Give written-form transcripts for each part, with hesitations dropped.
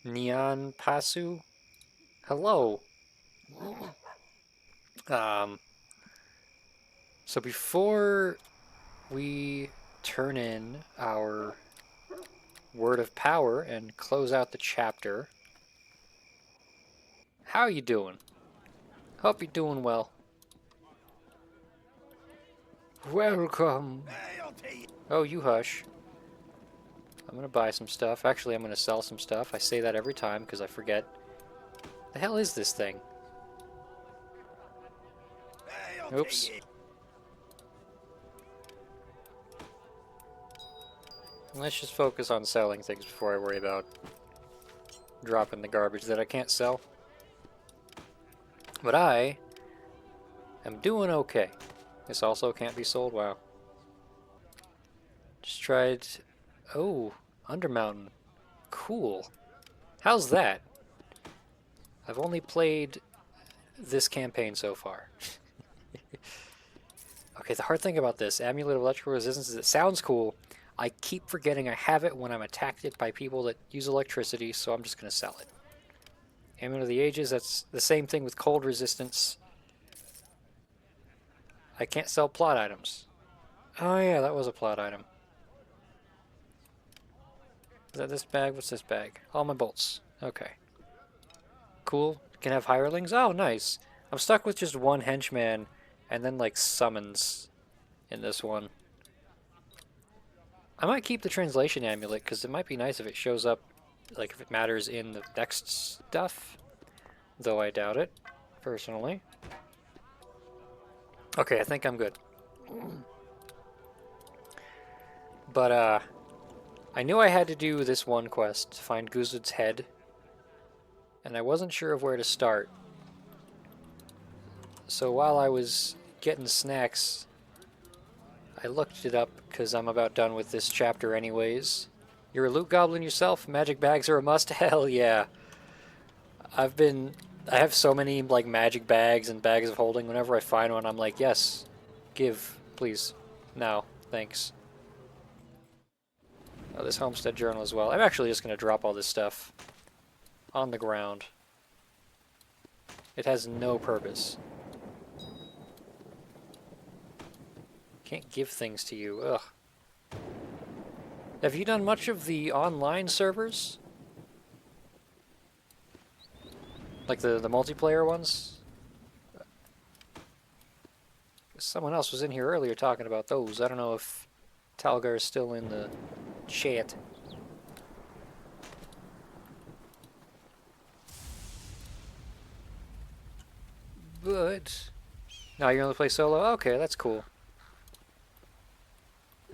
Neon Pasu? Hello. Um, so before we turn in our word of power and close out the chapter, how are you doing? Hope you're doing well. Welcome. Oh, you hush. I'm gonna buy some stuff. Actually, I'm gonna sell some stuff. I say that every time because I forget. The hell is this thing? Oops. Let's just focus on selling things before I worry about dropping the garbage that I can't sell. But I am doing okay. This also can't be sold. Wow. Just tried... Oh, Undermountain. Cool. How's that? I've only played this campaign so far. Okay, the hard thing about this, Amulet of Electrical Resistance, is it sounds cool. I keep forgetting I have it when I'm attacked by people that use electricity, so I'm just going to sell it. Amulet of the Ages, that's the same thing with cold resistance. I can't sell plot items. Oh yeah, that was a plot item. Is that this bag? What's this bag? All my bolts. Okay. Cool. Can have hirelings? Oh, nice. I'm stuck with just one henchman and then like summons in this one. I might keep the translation amulet because it might be nice if it shows up, like if it matters in the next stuff. Though I doubt it, personally. Okay, I think I'm good. But, I knew I had to do this one quest to find Guzud's head, and I wasn't sure of where to start. So while I was getting snacks, I looked it up because I'm about done with this chapter anyways. You're a loot goblin yourself? Magic bags are a must? Hell yeah. I have so many like magic bags and bags of holding. Whenever I find one, I'm like, yes, give, please. Now, thanks. Oh, this homestead journal as well. I'm actually just going to drop all this stuff on the ground. It has no purpose. Can't give things to you. Ugh. Have you done much of the online servers? Like the multiplayer ones? Someone else was in here earlier talking about those. I don't know if Talgar is still in the chat. But now you're gonna play solo? Okay, that's cool.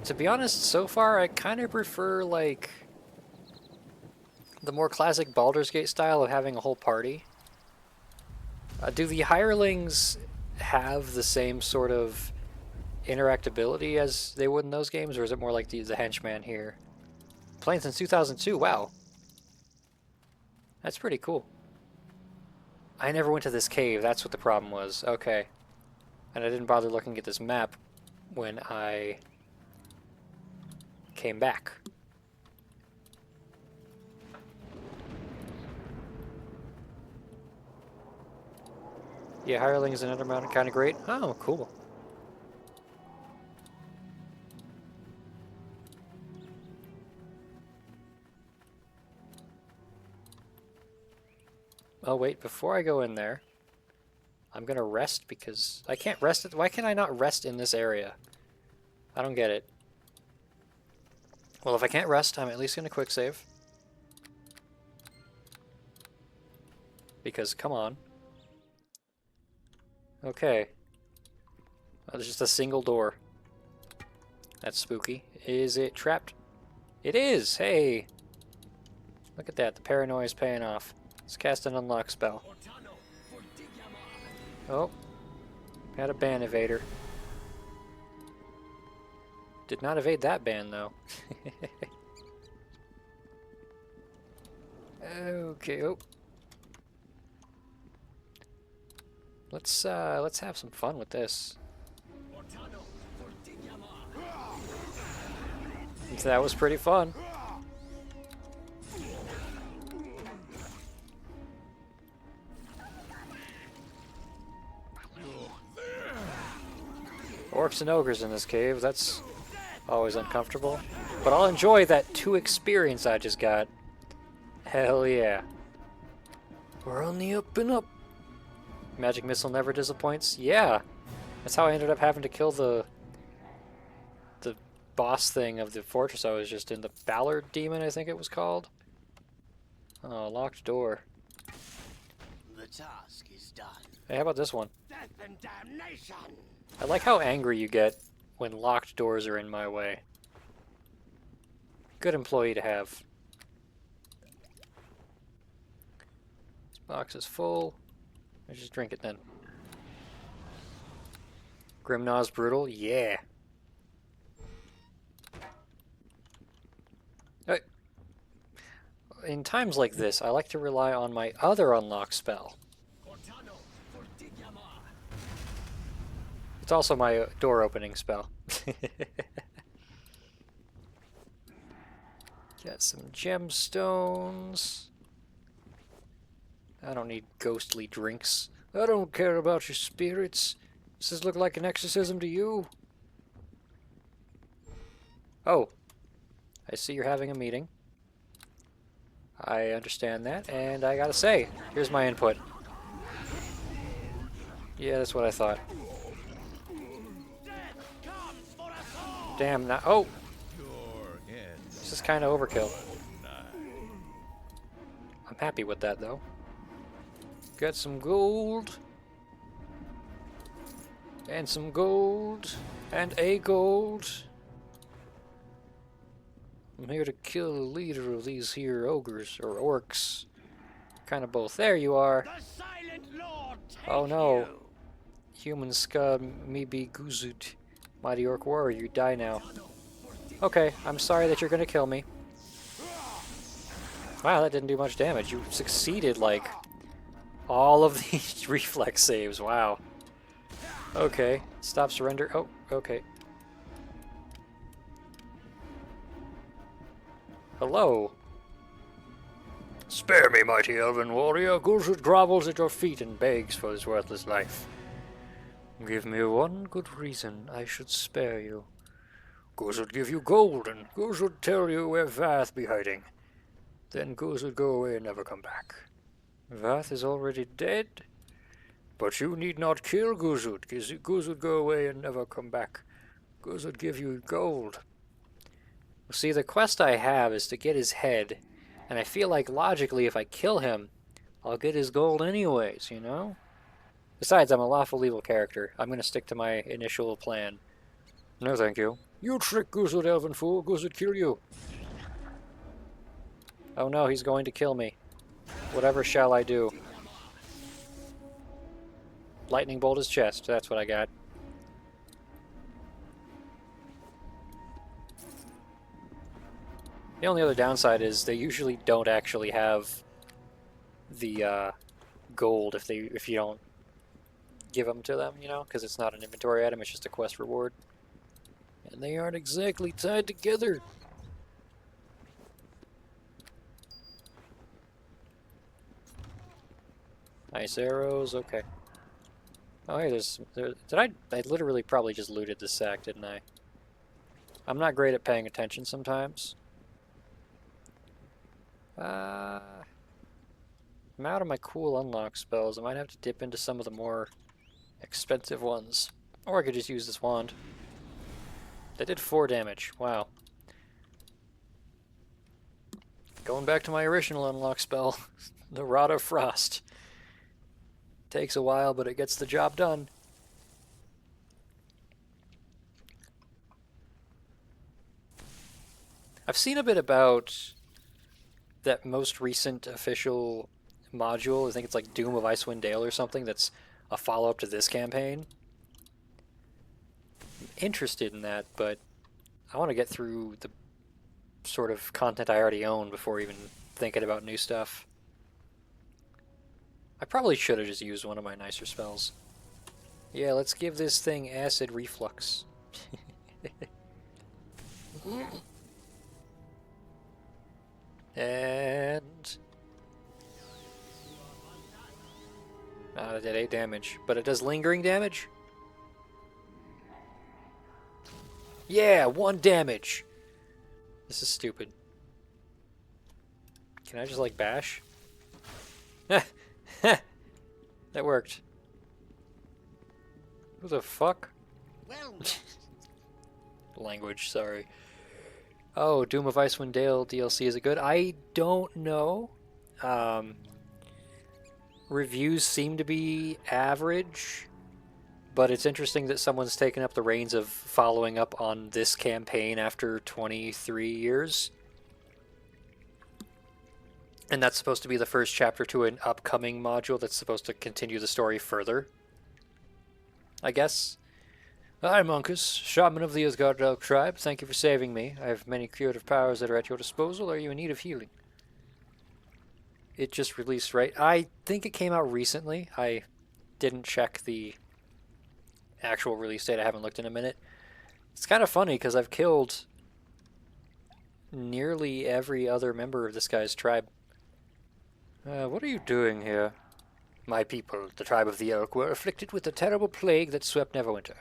To be honest, so far I kind of prefer like the more classic Baldur's Gate style of having a whole party. Do the hirelings have the same sort of interactability as they would in those games, or is it more like the henchman here? Playing since 2002, wow. That's pretty cool. I never went to this cave, that's what the problem was. Okay. And I didn't bother looking at this map when I came back. Yeah, hirelings and Undermountain kind of great. Oh, cool. Oh wait, before I go in there, I'm gonna rest because I can't rest it. Why can I not rest in this area? I don't get it. Well, if I can't rest, I'm at least gonna quick save. Because, come on. Okay. Oh, there's just a single door. That's spooky. Is it trapped? It is! Hey! Look at that, the paranoia is paying off. Let's cast an unlock spell. Oh. Had a ban evader. Did not evade that ban, though. Okay, oh. Let's have some fun with this. That was pretty fun. Orcs and ogres in this cave, that's always uncomfortable. But I'll enjoy that 2 experience I just got. Hell yeah. We're on the up and up. Magic missile never disappoints. Yeah. That's how I ended up having to kill the boss thing of the fortress I was just in. The Ballard Demon, I think it was called. Oh, locked door. The task is done. Hey, how about this one? Death and damnation. I like how angry you get when locked doors are in my way. Good employee to have. This box is full. Let's just drink it then. Grimnaw's Brutal? Yeah. In times like this, I like to rely on my other unlock spell. It's also my door opening spell. Got some gemstones. I don't need ghostly drinks. I don't care about your spirits. Does this look like an exorcism to you? Oh. I see you're having a meeting. I understand that, and I gotta say, here's my input. Yeah, that's what I thought. Damn, now. Oh! This is kind of overkill. I'm happy with that, though. Got some gold. And some gold. And a gold. I'm here to kill the leader of these here ogres, or orcs. Kind of both. There you are. Oh no. Human scum, me be Guzut. Mighty Orc Warrior, you die now. Okay, I'm sorry that you're gonna kill me. Wow, that didn't do much damage. You succeeded, like, all of these reflex saves. Wow. Okay, stop, surrender. Oh, okay. Hello. Spare me, mighty elven warrior. Guzut grovels at your feet and begs for his worthless life. Give me one good reason I should spare you. Guzut give you gold, and Guzut tell you where Vath be hiding. Then Guzut go away and never come back. Vath is already dead, but you need not kill Guzut. Guzut go away and never come back. Guzut give you gold. See, the quest I have is to get his head, and I feel like logically if I kill him, I'll get his gold anyways, you know? Besides, I'm a lawful evil character. I'm going to stick to my initial plan. No thank you. You trick Guzut, elven fool. Guzut kill you. Oh no, he's going to kill me. Whatever shall I do? Lightning bolt his chest. That's what I got. The only other downside is they usually don't actually have the gold if you don't give them to them, you know, because it's not an inventory item, it's just a quest reward. And they aren't exactly tied together. Nice arrows, okay. Oh hey, I literally probably just looted this sack, didn't I? I'm not great at paying attention sometimes. I'm out of my cool unlock spells. I might have to dip into some of the more expensive ones. Or I could just use this wand. That did 4 damage. Wow. Going back to my original unlock spell, the Rod of Frost. Takes a while, but it gets the job done. I've seen a bit about that most recent official module. I think it's like Doom of Icewind Dale or something that's a follow-up to this campaign. I'm interested in that, but I want to get through the sort of content I already own before even thinking about new stuff. I probably should have just used one of my nicer spells. Yeah, let's give this thing acid reflux. And it did 8 damage, but it does lingering damage. Yeah, 1 damage. This is stupid. Can I just, like, bash? That worked. Who the fuck? Well, Language, sorry. Oh, Doom of Icewind Dale DLC, is it good? I don't know. Reviews seem to be average, but it's interesting that someone's taken up the reins of following up on this campaign after 23 years. And that's supposed to be the first chapter to an upcoming module that's supposed to continue the story further, I guess. I'm Uncas, shaman of the Asgard Elk tribe. Thank you for saving me. I have many curative powers that are at your disposal. Are you in need of healing? It just released, right? I think it came out recently. I didn't check the actual release date. I haven't looked in a minute. It's kind of funny because I've killed nearly every other member of this guy's tribe. What are you doing here? My people, the tribe of the Elk, were afflicted with a terrible plague that swept Neverwinter.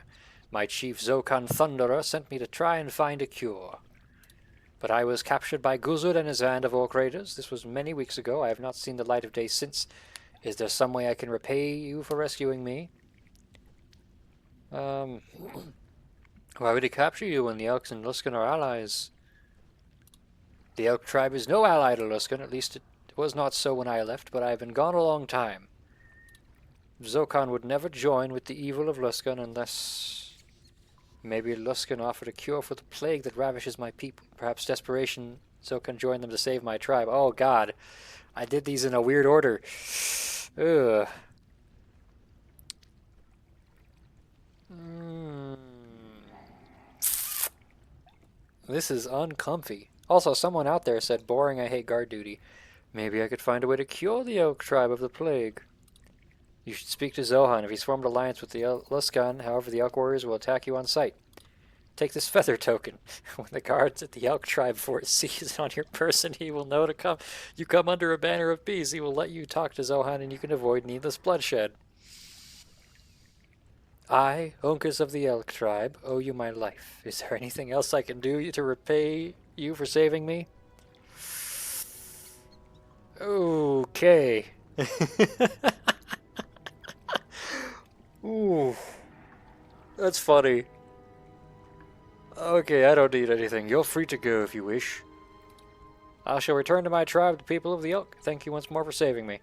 My chief Zokan Thunderer sent me to try and find a cure. But I was captured by Guzud and his band of orc raiders. This was many weeks ago. I have not seen the light of day since. Is there some way I can repay you for rescuing me? Why would he capture you when the Elks and Luskan are allies? The Elk tribe is no ally to Luskan, at least it was not so when I left, but I have been gone a long time. Zokan would never join with the evil of Luskan unless maybe Luskan offered a cure for the plague that ravishes my people. Perhaps desperation, Zokan joined them to save my tribe. Oh god, I did these in a weird order. Ugh. This is uncomfy. Also, someone out there said, boring, I hate guard duty. Maybe I could find a way to cure the Elk tribe of the plague. You should speak to Zohan. If he's formed alliance with the Luskan, however, the Elk warriors will attack you on sight. Take this feather token. When the guards at the Elk tribe fort sees it on your person, he will know to come. You come under a banner of peace. He will let you talk to Zohan, and you can avoid needless bloodshed. I, Uncas of the Elk tribe, owe you my life. Is there anything else I can do to repay you for saving me? Okay. Ooh. That's funny. Okay, I don't need anything. You're free to go if you wish. I shall return to my tribe, the people of the Elk. Thank you once more for saving me.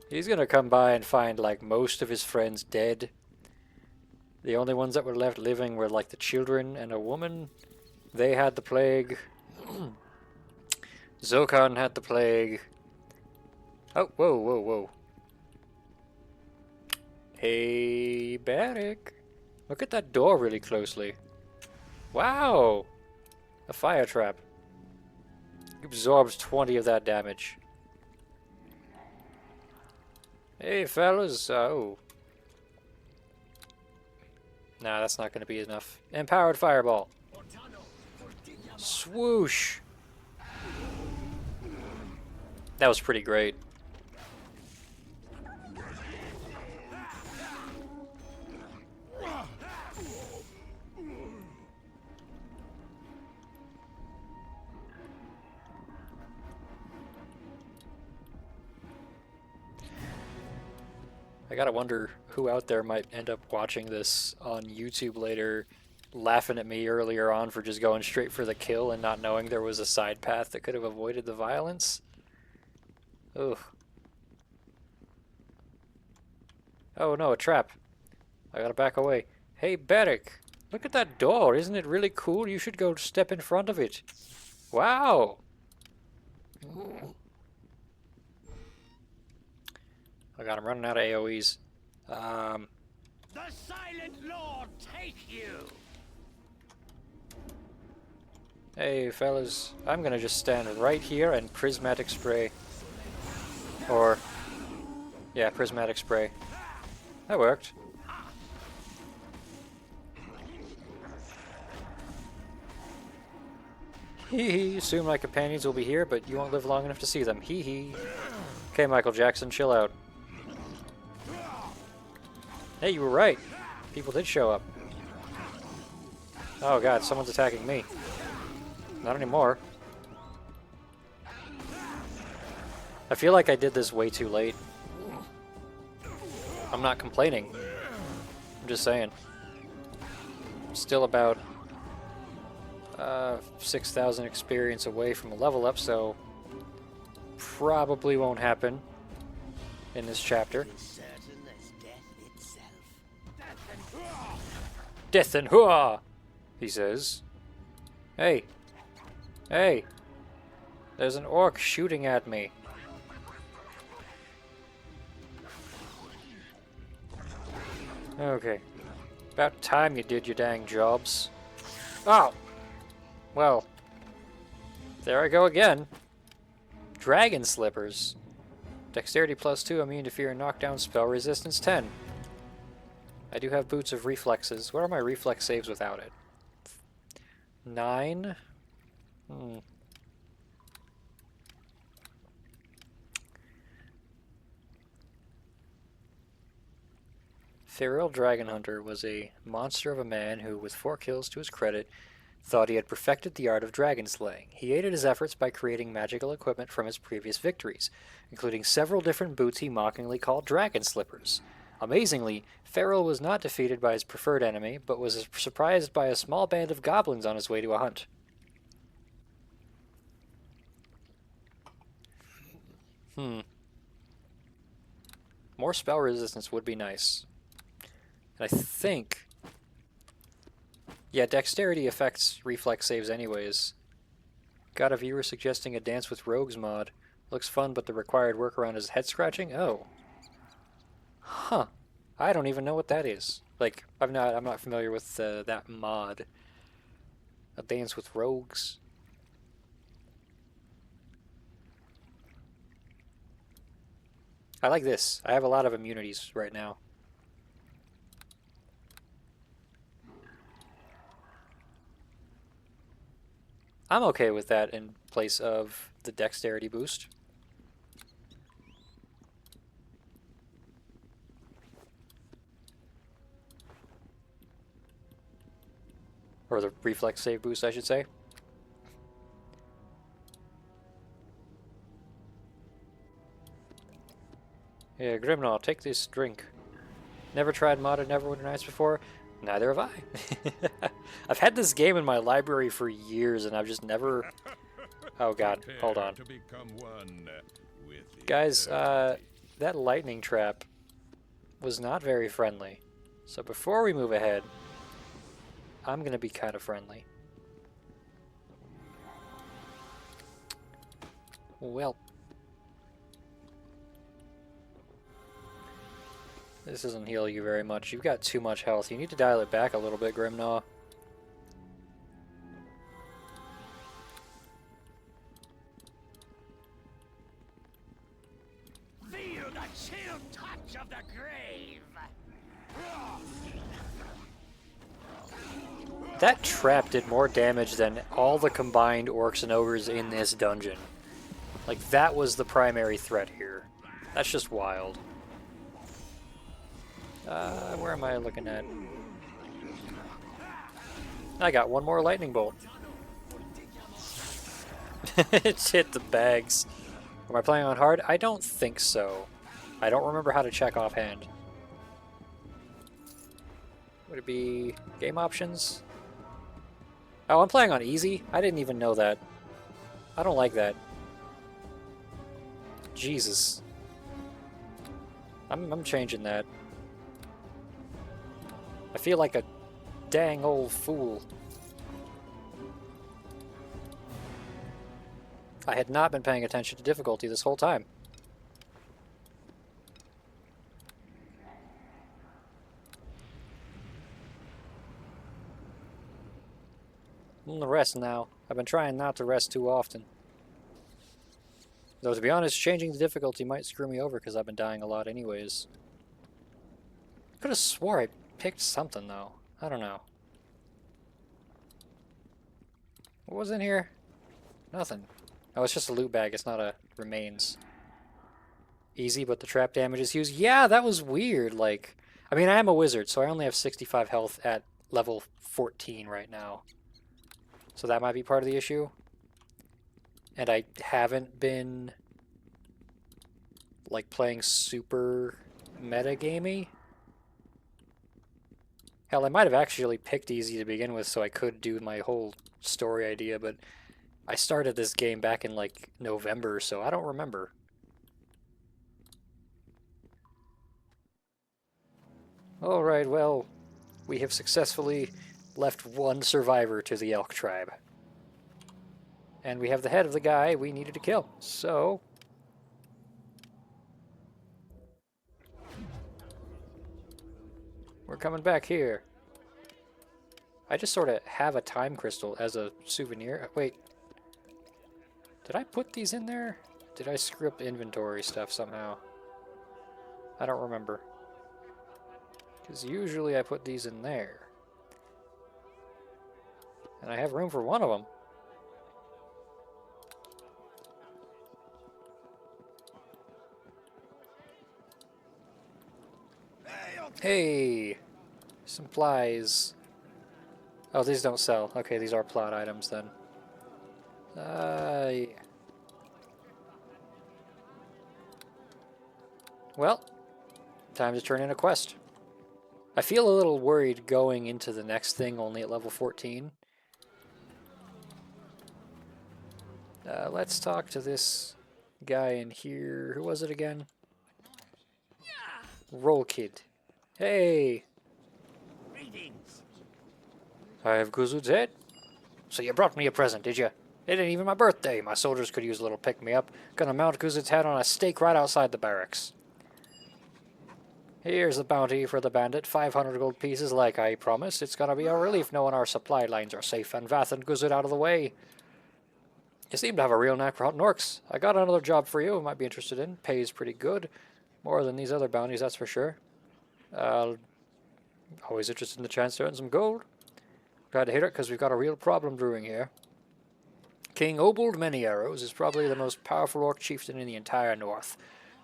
He's gonna come by and find, like, most of his friends dead. The only ones that were left living were, like, the children and a woman. They had the plague. Zokan had the plague. Oh, whoa, whoa, whoa. Hey, Barrick. Look at that door really closely. Wow! A fire trap. Absorbs 20 of that damage. Hey, fellas. Oh. Nah, that's not going to be enough. Empowered fireball. Swoosh! That was pretty great. I gotta wonder who out there might end up watching this on YouTube later, laughing at me earlier on for just going straight for the kill and not knowing there was a side path that could have avoided the violence. Ugh. Oh no, a trap. I gotta back away. Hey, Barrick, look at that door. Isn't it really cool? You should go step in front of it. Wow. Oh god, I'm running out of AoEs. the Silent Lord take you! Hey, fellas. I'm gonna just stand right here and prismatic spray. Or, yeah, prismatic spray. That worked. Hee hee, soon my companions will be here, but you won't live long enough to see them. Hee hee. Okay, Michael Jackson, chill out. Hey, you were right. People did show up. Oh god, someone's attacking me. Not anymore. I feel like I did this way too late. I'm not complaining. I'm just saying. Still about 6,000 experience away from a level up, so probably won't happen in this chapter. Death and hurrah, he says. Hey, hey, there's an orc shooting at me. Okay, about time you did your dang jobs. Oh, well, there I go again. Dragon Slippers. Dexterity +2, immune to fear and knockdown, spell resistance 10. I do have Boots of Reflexes. What are my reflex saves without it? 9? Feral Dragon Hunter was a monster of a man who, with 4 kills to his credit, thought he had perfected the art of dragon slaying. He aided his efforts by creating magical equipment from his previous victories, including several different boots he mockingly called Dragon Slippers. Amazingly, Feral was not defeated by his preferred enemy, but was surprised by a small band of goblins on his way to a hunt. More spell resistance would be nice. And I think... yeah, dexterity affects reflex saves anyways. Got a viewer suggesting a Dance with Rogues mod. Looks fun, but the required workaround is head scratching? Oh. Huh. I don't even know what that is. Like, I'm not familiar with that mod. A Dance with Rogues. I like this. I have a lot of immunities right now. I'm okay with that in place of the dexterity boost. Or the reflex save boost, I should say. Yeah, Grimnaw, take this drink. Never tried modded Neverwinter Nights before? Neither have I. I've had this game in my library for years and I've just never... oh god, hold on. Guys, that lightning trap was not very friendly. So before we move ahead, I'm gonna be kind of friendly. Well. This doesn't heal you very much. You've got too much health. You need to dial it back a little bit, Grimnaw. Feel the chill touch of the grave. That trap did more damage than all the combined orcs and ogres in this dungeon. Like, that was the primary threat here. That's just wild. Where am I looking at? I got one more lightning bolt. It hit the bags. Am I playing on hard? I don't think so. I don't remember how to check offhand. Would it be game options? Oh, I'm playing on easy? I didn't even know that. I don't like that. Jesus. I'm changing that. I feel like a dang old fool. I had not been paying attention to difficulty this whole time. I'm gonna rest now. I've been trying not to rest too often. Though to be honest, changing the difficulty might screw me over because I've been dying a lot anyways. Could have swore I picked something though. I don't know. What was in here? Nothing. Oh, it's just a loot bag. It's not a remains. Easy, but the trap damage is huge. Yeah, that was weird. Like, I mean, I am a wizard, so I only have 65 health at level 14 right now. So that might be part of the issue. And I haven't been like playing super metagamey. Hell, I might have actually picked easy to begin with so I could do my whole story idea, but I started this game back in like November, so I don't remember. Alright, well, we have successfully left one survivor to the elk tribe. And we have the head of the guy we needed to kill, so... we're coming back here. I just sort of have a time crystal as a souvenir. Wait. Did I put these in there? Did I screw up the inventory stuff somehow? I don't remember. Because usually I put these in there. And I have room for one of them. Hey! Supplies. Oh, these don't sell. Okay, these are plot items then. Yeah. Well, time to turn in a quest. I feel a little worried going into the next thing only at level 14. Let's talk to this guy in here. Who was it again? Roll Kid. Hey! Greetings. I have Guzud's head. So you brought me a present, did you? It ain't even my birthday. My soldiers could use a little pick-me-up. Gonna mount Guzud's head on a stake right outside the barracks. Here's the bounty for the bandit. 500 gold pieces like I promised. It's gonna be a relief knowing our supply lines are safe and Vath and Guzud out of the way. You seem to have a real knack for hunting orcs. I got another job for you. Might be interested in. Pays pretty good. More than these other bounties, that's for sure. Always interested in the chance to earn some gold. Glad to hear it, because we've got a real problem brewing here. King Obold Many Arrows is probably the most powerful orc chieftain in the entire north.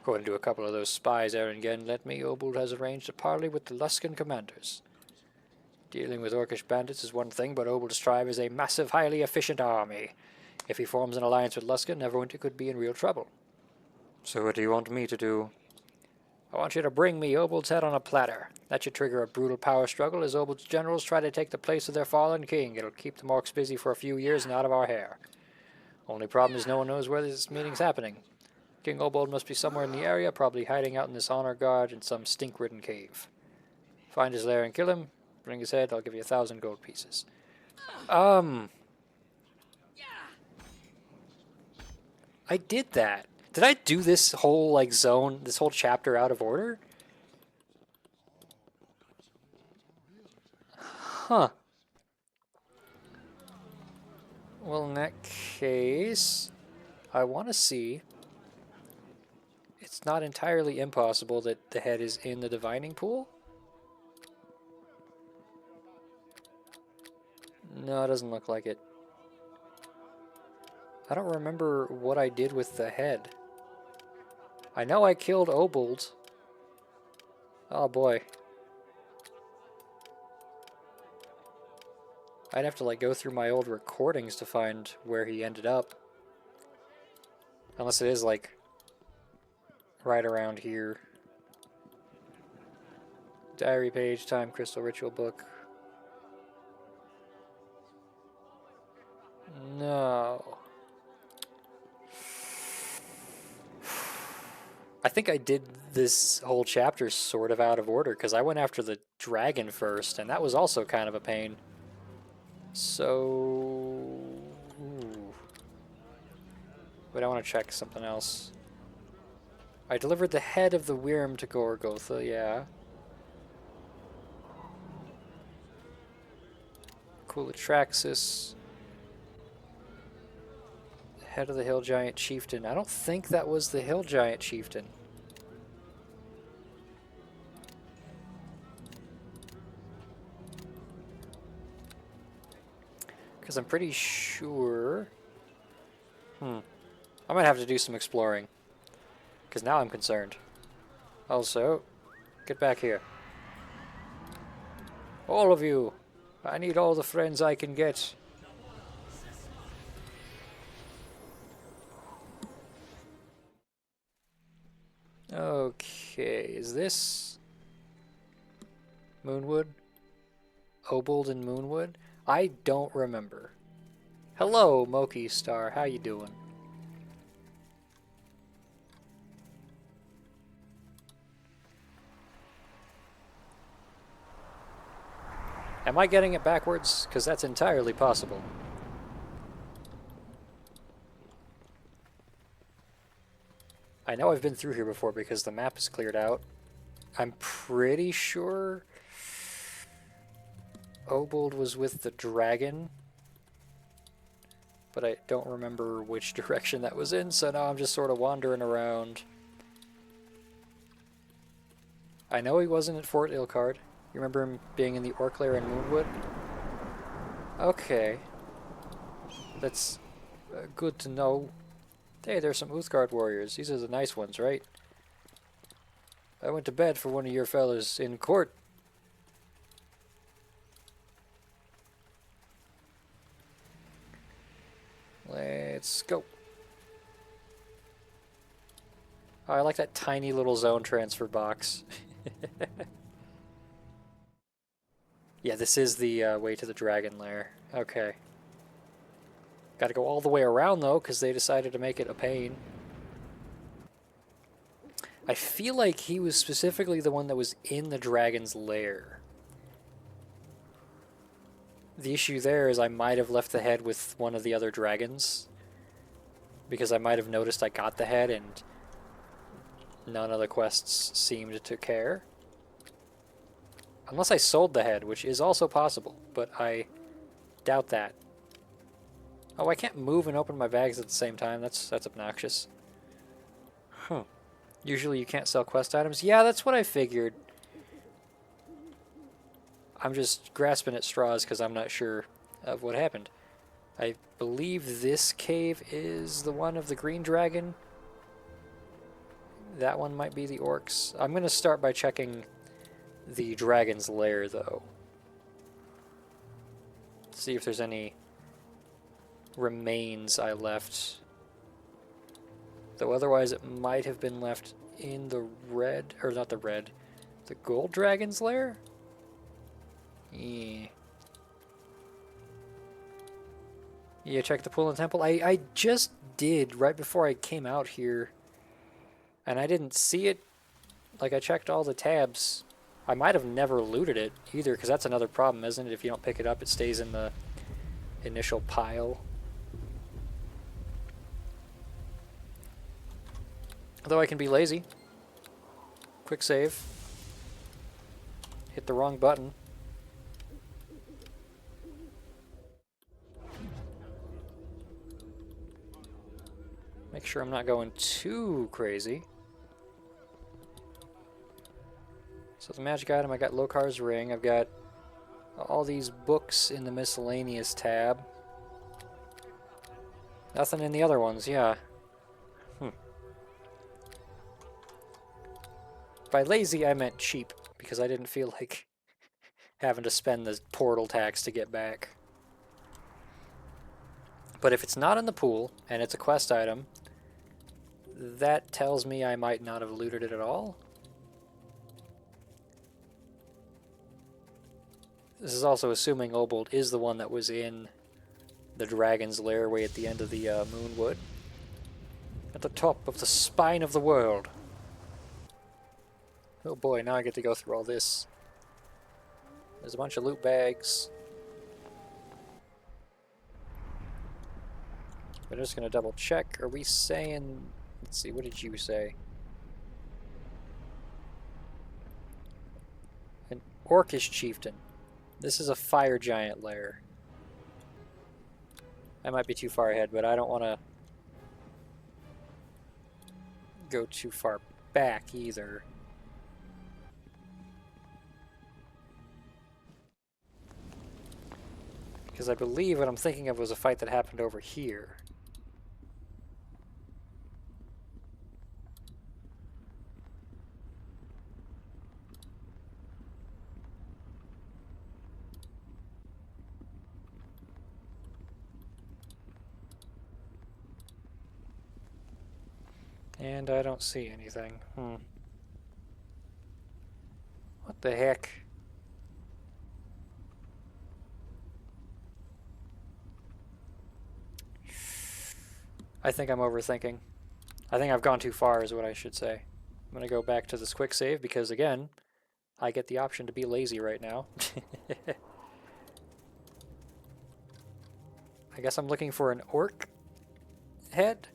According to a couple of those spies Aarin Gend let me, Obold has arranged a parley with the Luskan commanders. Dealing with orcish bandits is one thing, but Obold's tribe is a massive, highly efficient army. If he forms an alliance with Luskan, Neverwinter could be in real trouble. So what do you want me to do? I want you to bring me Obold's head on a platter. That should trigger a brutal power struggle as Obold's generals try to take the place of their fallen king. It'll keep the orcs busy for a few years and out of our hair. Only problem is no one knows where this meeting's happening. King Obold must be somewhere in the area, probably hiding out in this honor guard in some stink-ridden cave. Find his lair and kill him. Bring his head, I'll give you 1,000 gold pieces. I did that. Did I do this whole, like, zone, this whole chapter out of order? Huh. Well, in that case, I want to see. It's not entirely impossible that the head is in the divining pool. No, it doesn't look like it. I don't remember what I did with the head. I know I killed Obold. Oh boy. I'd have to like go through my old recordings to find where he ended up. Unless it is like right around here. Diary page, time crystal, ritual book. No. I think I did this whole chapter sort of out of order because I went after the dragon first, and that was also kind of a pain. So... ooh. But I want to check something else. I delivered the head of the Wyrm to Gorgotha, yeah. Cool Atraxis. Head of the Hill Giant Chieftain. I don't think that was the Hill Giant Chieftain. Because I'm pretty sure... I might have to do some exploring. Because now I'm concerned. Also, get back here. All of you! I need all the friends I can get. Okay, is this Moonwood? Obold and Moonwood? I don't remember. Hello, Moki Star. How you doing? Am I getting it backwards? Because that's entirely possible. I know I've been through here before because the map is cleared out. I'm pretty sure Obold was with the dragon, but I don't remember which direction that was in, so now I'm just sort of wandering around. I know he wasn't at Fort Ilkard. You remember him being in the Orc Lair in Moonwood? Okay. That's good to know. Hey, there's some Uthgard warriors. These are the nice ones, right? I went to bed for one of your fellas in court. Let's go. Oh, I like that tiny little zone transfer box. Yeah, this is the way to the dragon lair. Okay. Gotta go all the way around, though, because they decided to make it a pain. I feel like he was specifically the one that was in the dragon's lair. The issue there is I might have left the head with one of the other dragons, because I might have noticed I got the head and none of the quests seemed to care. Unless I sold the head, which is also possible, but I doubt that. Oh, I can't move and open my bags at the same time. That's obnoxious. Huh. Usually you can't sell quest items. Yeah, that's what I figured. I'm just grasping at straws because I'm not sure of what happened. I believe this cave is the one of the green dragon. That one might be the orcs. I'm going to start by checking the dragon's lair, though. See if there's any remains I left. Though otherwise it might have been left in the red, or not the red, the gold dragon's lair? Yeah. Yeah, check the pool and temple. I just did right before I came out here. And I didn't see it. Like, I checked all the tabs. I might have never looted it either, because that's another problem, isn't it? If you don't pick it up, it stays in the initial pile. Although I can be lazy. Quick save. Hit the wrong button. Make sure I'm not going too crazy. So the magic item, I got Lokar's ring. I've got all these books in the miscellaneous tab. Nothing in the other ones, yeah. By lazy, I meant cheap, because I didn't feel like having to spend the portal tax to get back. But if it's not in the pool, and it's a quest item, that tells me I might not have looted it at all. This is also assuming Obold is the one that was in the dragon's lair way at the end of the Moonwood. At the top of the spine of the world. Oh boy, now I get to go through all this. There's a bunch of loot bags. I'm just going to double check. Are we saying... Let's see, what did you say? An orcish chieftain. This is a fire giant lair. I might be too far ahead, but I don't want to go too far back either. Because I believe what I'm thinking of was a fight that happened over here. And I don't see anything. What the heck? I think I'm overthinking. I think I've gone too far is what I should say. I'm going to go back to this quick save because, again, I get the option to be lazy right now. I guess I'm looking for an orc head?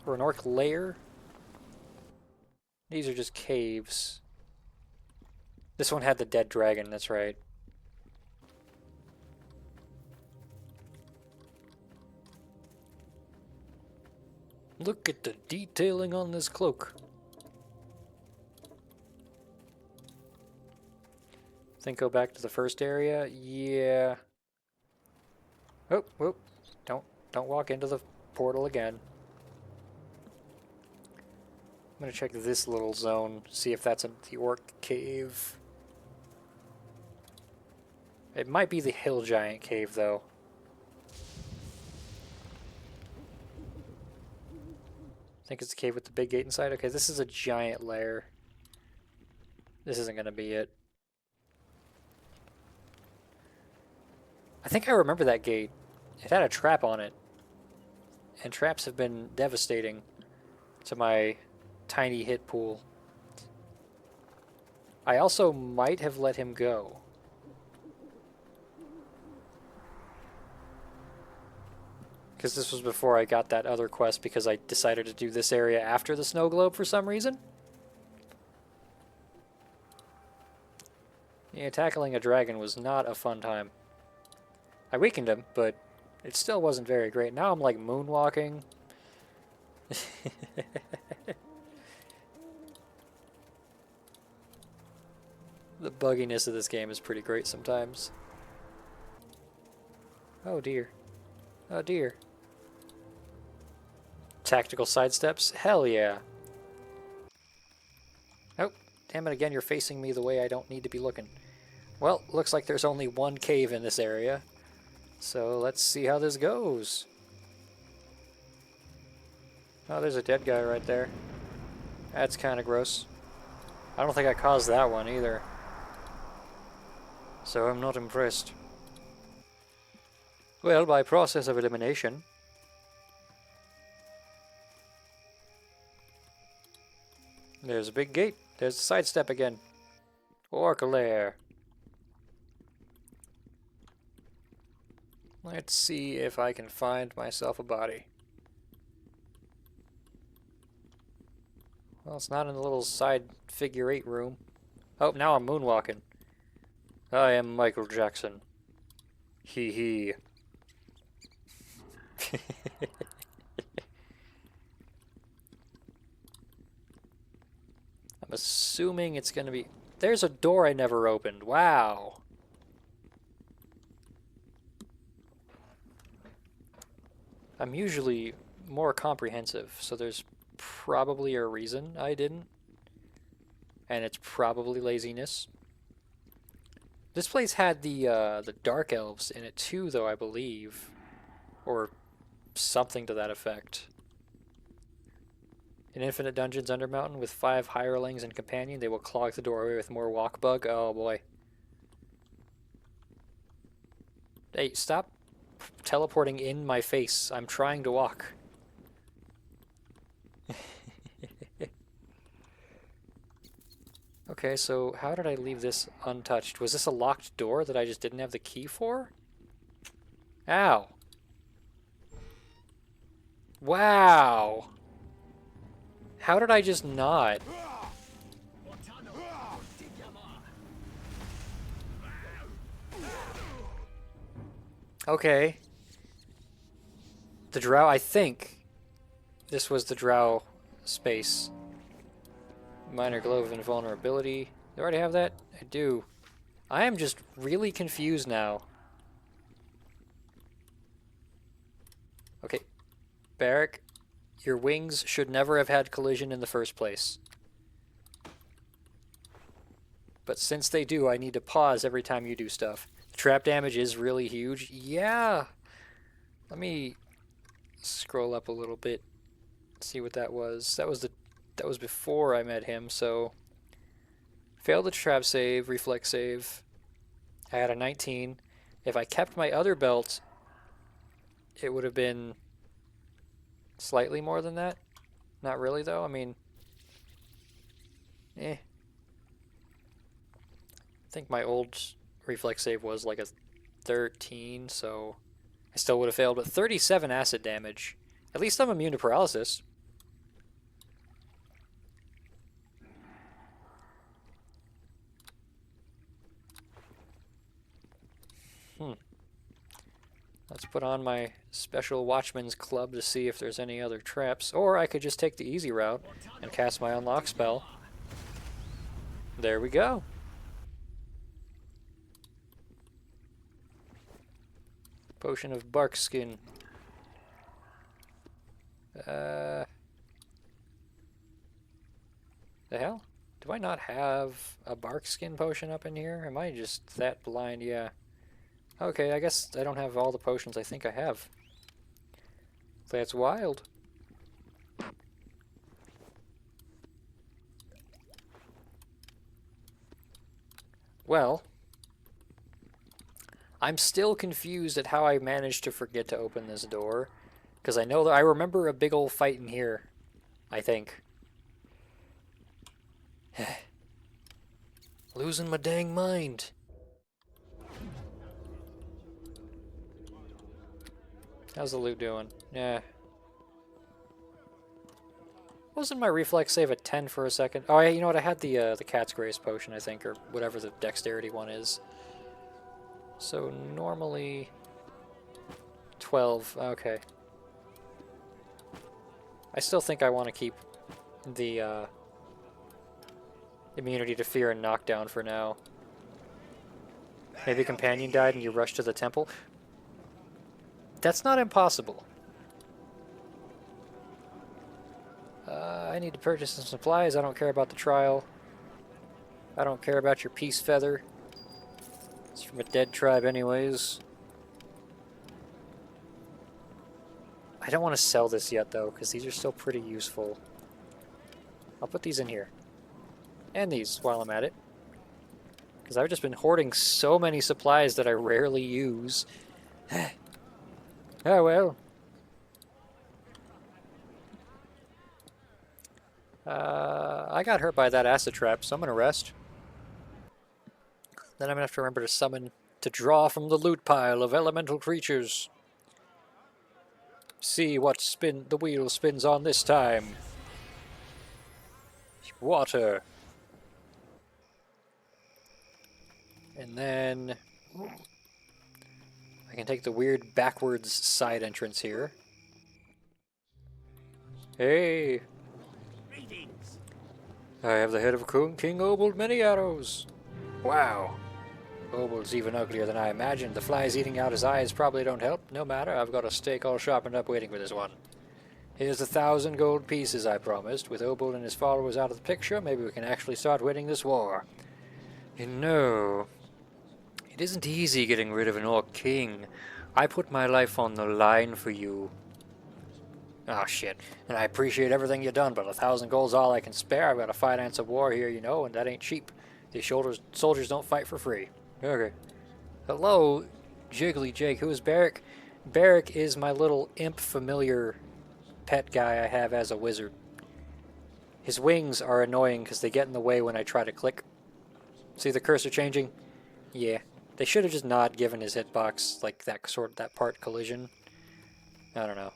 Or an orc lair? These are just caves. This one had the dead dragon, that's right. Look at the detailing on this cloak. Think go back to the first area? Yeah. Oh, oh. Don't walk into the portal again. I'm gonna check this little zone, see if that's the orc cave. It might be the hill giant cave, though. I think it's the cave with the big gate inside. Okay, this is a giant lair. This isn't gonna be it. I think I remember that gate. It had a trap on it. And traps have been devastating to my tiny hit pool. I also might have let him go. Because this was before I got that other quest because I decided to do this area after the snow globe for some reason. Yeah, tackling a dragon was not a fun time. I weakened him, but it still wasn't very great. Now I'm like moonwalking. The bugginess of this game is pretty great sometimes. Oh dear. Oh dear. Tactical sidesteps? Hell yeah. Oh, damn it again, you're facing me the way I don't need to be looking. Well, looks like there's only one cave in this area. So let's see how this goes. Oh, there's a dead guy right there. That's kind of gross. I don't think I caused that one either. So I'm not impressed. Well, by process of elimination. There's a big gate. There's a sidestep again. Orc lair. Let's see if I can find myself a body. Well, it's not in the little side figure 8 room. Oh, now I'm moonwalking. I am Michael Jackson. Hee hee. I'm assuming it's gonna be... There's a door I never opened. Wow. I'm usually more comprehensive, so there's probably a reason I didn't. And it's probably laziness. This place had the Dark Elves in it too, though, I believe. Or something to that effect. In Infinite Dungeons Undermountain, with 5 hirelings and companion, they will clog the doorway with more walk bug. Oh boy. Hey, stop teleporting in my face. I'm trying to walk. Okay, so how did I leave this untouched? Was this a locked door that I just didn't have the key for? Ow. Wow. How did I just not? Okay. The drow, I think this was the drow space. Minor Globe of Invulnerability. Do I already have that? I do. I am just really confused now. Okay. Barrack, your wings should never have had collision in the first place. But since they do, I need to pause every time you do stuff. The trap damage is really huge. Yeah. Let me scroll up a little bit, see what that was. That was before I met him, so failed the trap save, reflex save. I had a 19. If I kept my other belt, it would have been slightly more than that. Not really though. I mean, I think my old reflex save was like a 13, so I still would have failed, but 37 acid damage. At least I'm immune to paralysis. Let's put on my special Watchman's Club to see if there's any other traps. Or I could just take the easy route and cast my unlock spell. There we go. Potion of bark skin. The hell? Do I not have a bark skin potion up in here? Am I just that blind? Yeah. Okay, I guess I don't have all the potions I think I have. That's wild. Well, I'm still confused at how I managed to forget to open this door. Because I know that I remember a big old fight in here, I think. Losing my dang mind. How's the loot doing? Yeah. Wasn't my reflex save at 10 for a second? Oh, yeah, you know what? I had the Cat's Grace potion, I think, or whatever the dexterity one is. So normally 12. Okay. I still think I want to keep the immunity to fear and knockdown for now. Maybe a companion died and you rushed to the temple. That's not impossible. I need to purchase some supplies. I don't care about the trial. I don't care about your peace feather. It's from a dead tribe anyways. I don't want to sell this yet though, because these are still pretty useful. I'll put these in here. And these while I'm at it. Because I've just been hoarding so many supplies that I rarely use. Oh well. I got hurt by that acid trap, so I'm gonna rest. Then I'm gonna have to remember to summon to draw from the loot pile of elemental creatures. See what the wheel spins on this time. Water. And then I can take the weird backwards side entrance here. Hey! Greetings. I have the head of King Obold many arrows. Wow. Obold's even uglier than I imagined. The flies eating out his eyes probably don't help. No matter, I've got a steak all sharpened up waiting for this one. Here's 1,000 gold pieces I promised. With Obold and his followers out of the picture, maybe we can actually start winning this war. You know, it isn't easy getting rid of an orc king. I put my life on the line for you. Oh shit, and I appreciate everything you've done, but 1,000 gold's all I can spare. I've got to finance a war here, you know, and that ain't cheap. These soldiers don't fight for free. Okay. Hello, Jiggly Jake. Who is Barrick? Barrick is my little imp familiar pet guy I have as a wizard. His wings are annoying because they get in the way when I try to click. See the cursor changing? Yeah. They should have just not given his hitbox like that part collision. I don't know.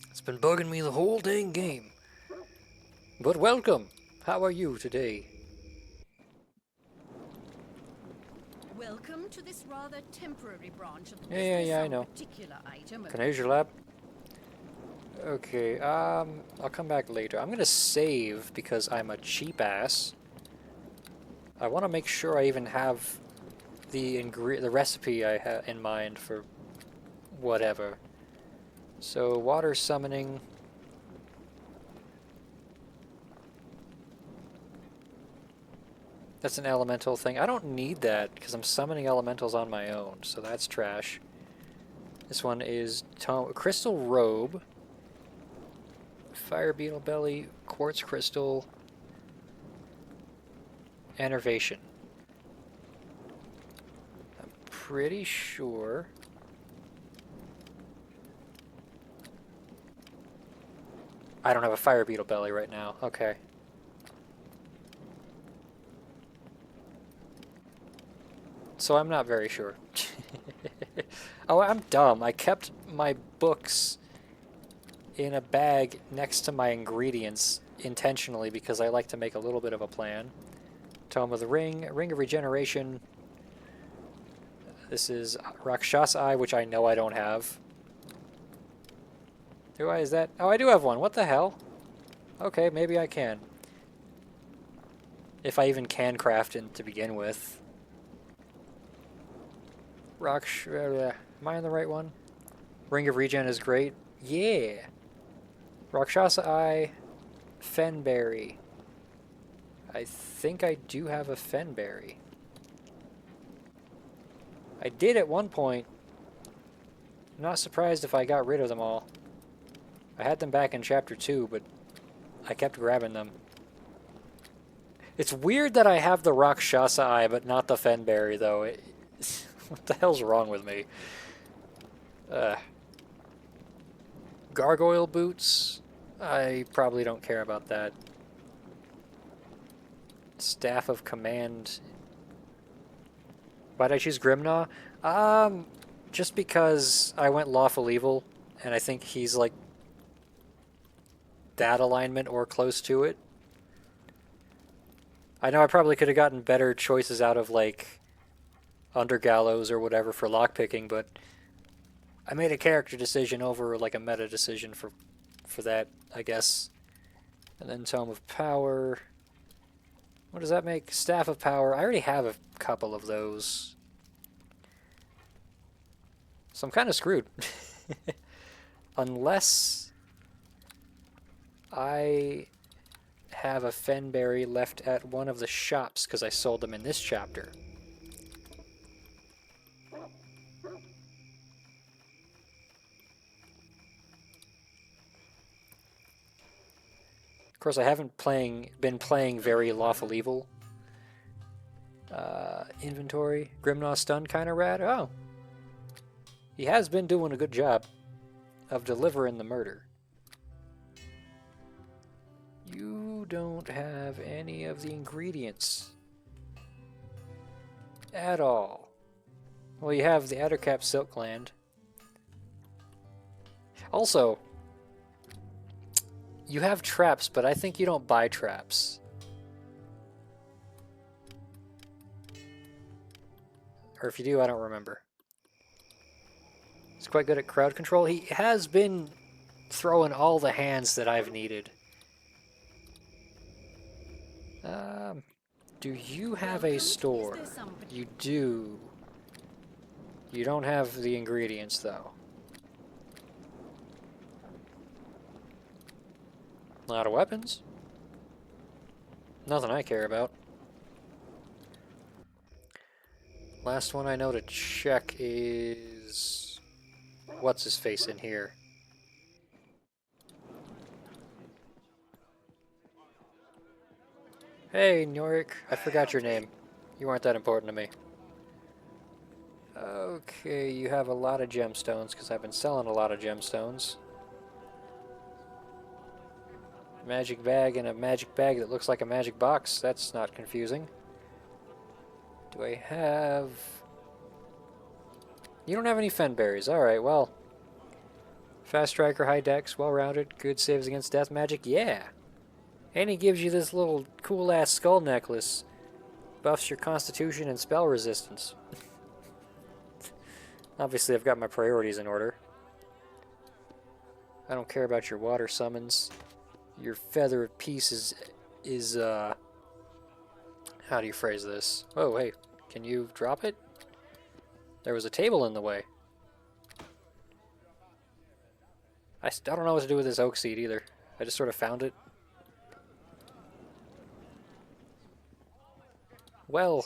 It's been bugging me the whole dang game. But welcome. How are you today? Welcome to this rather temporary branch of the Yeah, business. I know. Particular item. Can I use your lab? Okay, I'll come back later. I'm gonna save because I'm a cheap ass. I want to make sure I even have the recipe I have in mind for whatever. So water summoning. That's an elemental thing. I don't need that because I'm summoning elementals on my own, so that's trash. This one is Crystal Robe, Fire Beetle Belly, Quartz Crystal, Enervation. I'm pretty sure. I don't have a Fire Beetle Belly right now. Okay. So I'm not very sure. Oh, I'm dumb. I kept my books in a bag next to my ingredients intentionally because I like to make a little bit of a plan. Tome of the Ring, Ring of Regeneration. This is Rakshasa Eye, which I know I don't have. Do I? Is that? Oh, I do have one. What the hell? Okay, maybe I can. If I even can craft it to begin with. Am I on the right one? Ring of Regen is great. Yeah. Rakshasa Eye, Fenberry. I think I do have a Fenberry. I did at one point. I'm not surprised if I got rid of them all. I had them back in Chapter 2, but I kept grabbing them. It's weird that I have the Rakshasa Eye, but not the Fenberry, though. What the hell's wrong with me? Gargoyle Boots? I probably don't care about that. Staff of Command. Why'd I choose Grimnaw? Just because I went Lawful Evil, and I think he's like that alignment or close to it. I know I probably could have gotten better choices out of like Undergallows or whatever for lockpicking, but I made a character decision over like a meta decision for that, I guess. And then Tome of Power. What does that make? Staff of Power. I already have a couple of those. So I'm kind of screwed. Unless I have a Fenberry left at one of the shops because I sold them in this chapter. Of course, I haven't been playing very Lawful Evil. Inventory. Grimnaw Stun kind of rad. Oh. He has been doing a good job of delivering the murder. You don't have any of the ingredients at all. Well, you have the Addercap Silk Gland. Also, you have traps, but I think you don't buy traps. Or if you do, I don't remember. He's quite good at crowd control. He has been throwing all the hands that I've needed. Do you have a store? You do. You don't have the ingredients, though. A lot of weapons. Nothing I care about. Last one I know to check is... What's his face in here? Hey, Norik. I forgot your name. You weren't that important to me. Okay, you have a lot of gemstones, because I've been selling a lot of gemstones. Magic bag and a magic bag that looks like a magic box. That's not confusing. Do I have... You don't have any Fenberries. Alright, well. Fast striker, high dex, well-rounded, good saves against death magic. Yeah! And he gives you this little cool-ass skull necklace. Buffs your constitution and spell resistance. Obviously, I've got my priorities in order. I don't care about your water summons. Your feather of peace is how do you phrase this? Oh, hey, can you drop it? There was a table in the way. I don't know what to do with this oak seed either. I just sort of found it. Well.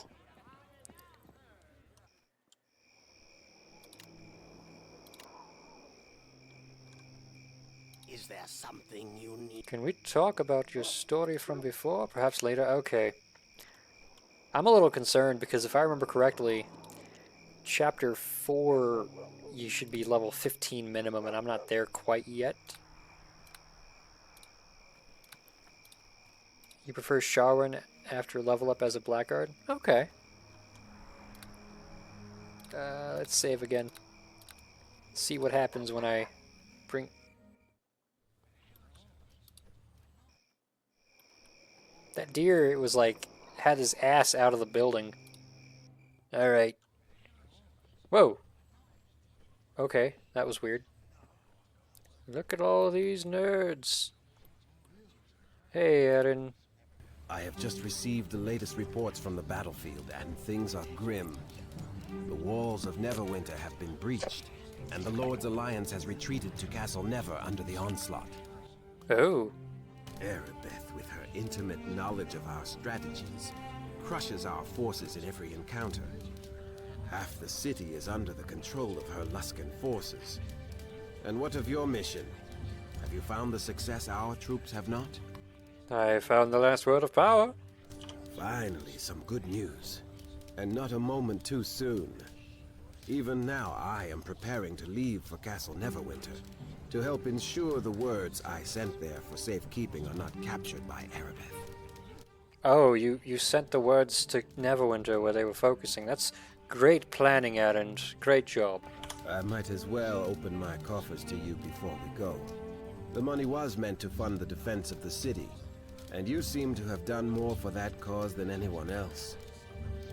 Is there something you need? Can we talk about your story from before? Perhaps later? Okay. I'm a little concerned because if I remember correctly, Chapter 4, you should be level 15 minimum, and I'm not there quite yet. You prefer Sharon after level up as a blackguard? Okay. Let's save again. See what happens when I bring... That deer, it was like, had his ass out of the building. Alright. Whoa. Okay, that was weird. Look at all these nerds. Hey, Aarin. I have just received the latest reports from the battlefield, and things are grim. The walls of Neverwinter have been breached, and the Lord's Alliance has retreated to Castle Never under the onslaught. Oh. Erebeth, with her intimate knowledge of our strategies, crushes our forces in every encounter. Half the city is under the control of her Luskan forces. And what of your mission? Have you found the success our troops have not? I found the last word of power. Finally, some good news. And not a moment too soon. Even now, I am preparing to leave for Castle Neverwinter, to help ensure the words I sent there for safekeeping are not captured by Erebeth. Oh, you sent the words to Neverwinter where they were focusing. That's great planning, Aaron. Great job. I might as well open my coffers to you before we go. The money was meant to fund the defense of the city, and you seem to have done more for that cause than anyone else.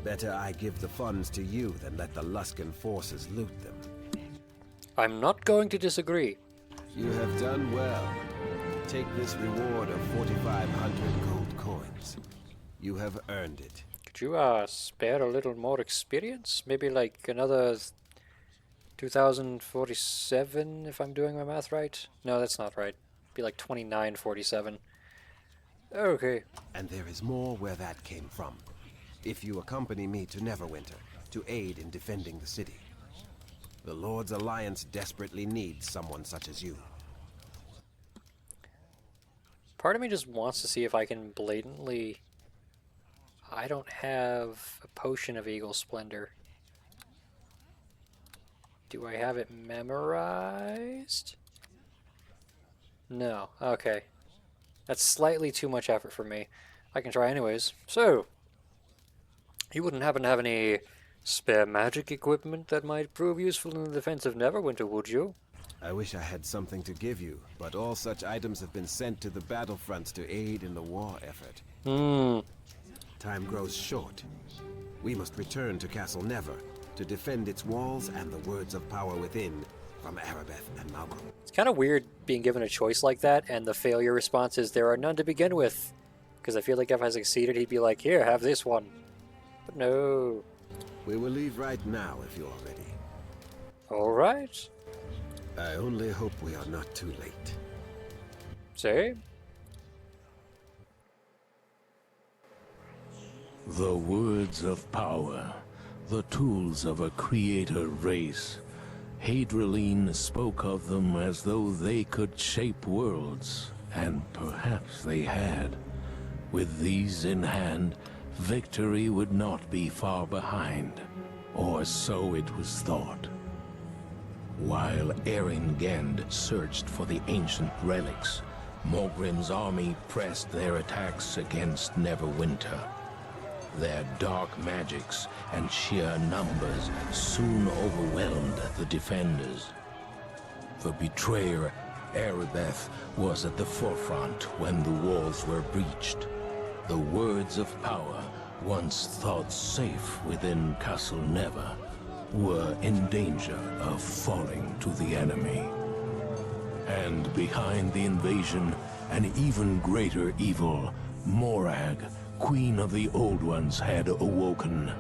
Better I give the funds to you than let the Luskan forces loot them. I'm not going to disagree. You have done well. Take this reward of 4,500 gold coins. You have earned it. Could you spare a little more experience? Maybe like another 2047, if I'm doing my math right? No, that's not right. Be like 2947. Okay. And there is more where that came from. If you accompany me to Neverwinter, to aid in defending the city. The Lord's Alliance desperately needs someone such as you. Part of me just wants to see if I can blatantly... I don't have a potion of Eagle Splendor. Do I have it memorized? No. Okay. That's slightly too much effort for me. I can try anyways. So, you wouldn't happen to have any spare magic equipment that might prove useful in the defense of Neverwinter, would you? I wish I had something to give you, but all such items have been sent to the battlefronts to aid in the war effort. Time grows short. We must return to Castle Never to defend its walls and the words of power within from Erebeth and Malcolm. It's kind of weird being given a choice like that, and the failure response is there are none to begin with. Because I feel like if I succeeded, he'd be like, here, have this one. But no. We will leave right now if you are ready. Alright. I only hope we are not too late. Say? The words of power, the tools of a creator race. Hadrian spoke of them as though they could shape worlds, and perhaps they had. With these in hand, victory would not be far behind, or so it was thought. While Aarin Gend searched for the ancient relics, Morgrim's army pressed their attacks against Neverwinter. Their dark magics and sheer numbers soon overwhelmed the defenders. The betrayer, Erebeth, was at the forefront when the walls were breached. The words of power, once thought safe within Castle Never, were in danger of falling to the enemy. And behind the invasion, an even greater evil, Morag, Queen of the Old Ones, had awoken.